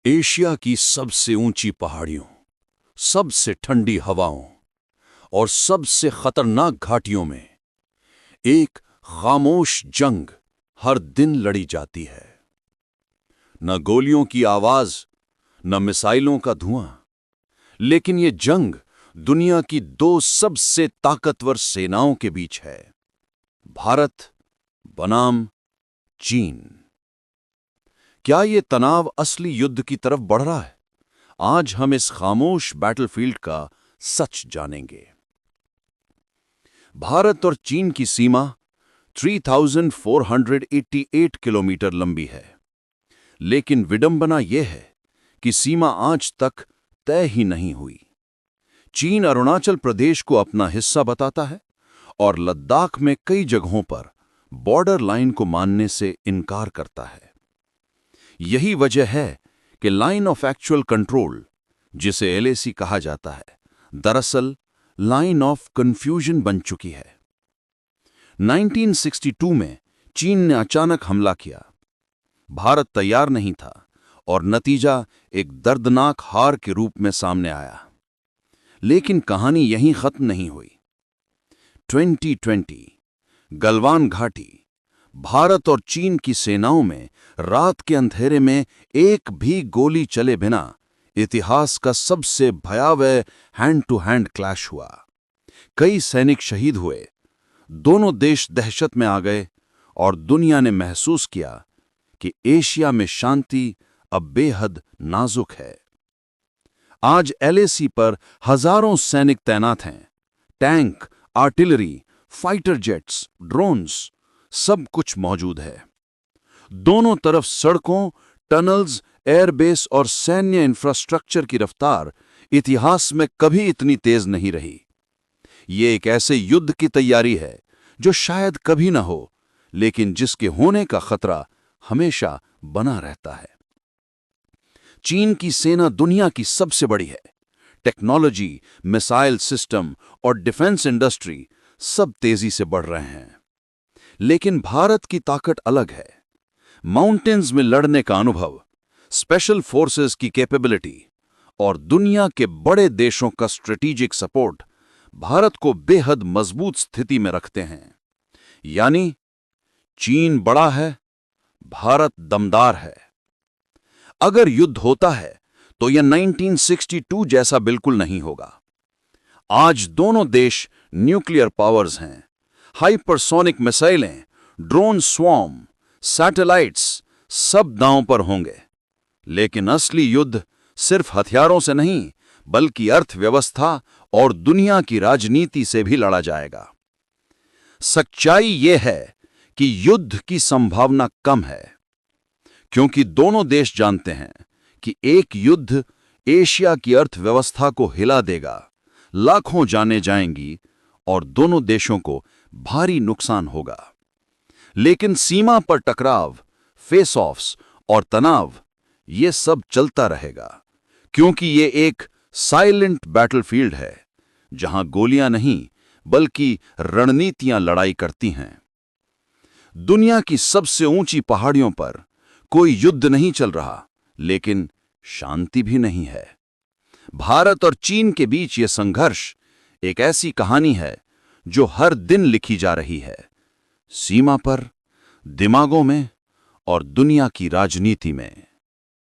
Asia की सबसे ऊंची पहाड़ियों, सबसे ठंडी हवाओं और सबसे खतरनाक घाटियों में एक खामोश जंग हर दिन लड़ी जाती है। न गोलियों की आवाज, न मिसाइलों का धुआं, लेकिन ये जंग दुनिया की दो सबसे ताकतवर सेनाओं के बीच है, भारत बनाम चीन। क्या ये तनाव असली युद्ध की तरफ बढ़ रहा है? आज हम इस खामोश बैटलफील्ड का सच जानेंगे। भारत और चीन की सीमा 3488 किलोमीटर लंबी है, लेकिन विडंबना यह है कि सीमा आज तक तय ही नहीं हुई। चीन अरुणाचल प्रदेश को अपना हिस्सा बताता है और लद्दाख में कई जगहों पर बॉर्डर लाइन को मानने से इनकार करता है। यही वजह है कि लाइन ऑफ एक्चुअल कंट्रोल, जिसे LAC कहा जाता है, दरअसल लाइन ऑफ कंफ्यूजन बन चुकी है। 1962 में चीन ने अचानक हमला किया। भारत तैयार नहीं था और नतीजा एक दर्दनाक हार के रूप में सामने आया। लेकिन कहानी यहीं खत्म नहीं हुई। 2020 गलवान घाटी, भारत और चीन की सेनाओं में रात के अंधेरे में एक भी गोली चले बिना इतिहास का सबसे भयावह हैंड टू हैंड क्लैश हुआ। कई सैनिक शहीद हुए, दोनों देश दहशत में आ गए और दुनिया ने महसूस किया कि एशिया में शांति अब बेहद नाजुक है। आज LAC पर हजारों सैनिक तैनात हैं। Tank, artillery, fighter jets, drones, सब कुछ मौजूद है। दोनों तरफ सड़कों, टनल्स, एयरबेस और सैन्य इंफ्रास्ट्रक्चर की रफ्तार इतिहास में कभी इतनी तेज नहीं रही। ये एक ऐसे युद्ध की तैयारी है जो शायद कभी न हो, लेकिन जिसके होने का खतरा हमेशा बना रहता है। चीन की सेना दुनिया की सबसे बड़ी है। टेक्नोलॉजी, मिसाइल सिस्टम और डिफेंस इंडस्ट्री सब तेजी से बढ़ रहे हैं। लेकिन भारत की ताकत अलग है। माउंटेन्स में लड़ने का अनुभव, स्पेशल फोर्सेस की कैपेबिलिटी और दुनिया के बड़े देशों का स्ट्रेटेजिक सपोर्ट भारत को बेहद मजबूत स्थिति में रखते हैं। यानी चीन बड़ा है, भारत दमदार है। अगर युद्ध होता है तो यह 1962 जैसा बिल्कुल नहीं होगा। आज दोनों देश न्यूक्लियर पावर्स हैं। हाइपरसोनिक मिसाइलें, ड्रोन स्वॉर्म, सैटेलाइट्स सब दांव पर होंगे। लेकिन असली युद्ध सिर्फ हथियारों से नहीं, बल्कि अर्थव्यवस्था और दुनिया की राजनीति से भी लड़ा जाएगा। सच्चाई यह है कि युद्ध की संभावना कम है, क्योंकि दोनों देश जानते हैं कि एक युद्ध एशिया की अर्थव्यवस्था को हिला देगा, लाखों जानें जाएंगी और दोनों देशों को भारी नुकसान होगा। लेकिन सीमा पर टकराव, फेस ऑफ्स और तनाव, ये सब चलता रहेगा, क्योंकि ये एक साइलेंट बैटलफील्ड है जहां गोलियां नहीं बल्कि रणनीतियां लड़ाई करती हैं। दुनिया की सबसे ऊंची पहाड़ियों पर कोई युद्ध नहीं चल रहा, लेकिन शांति भी नहीं है। भारत और चीन के बीच यह संघर्ष एक ऐसी कहानी है जो हर दिन लिखी जा रही है, सीमा पर, दिमागों में और दुनिया की राजनीति में।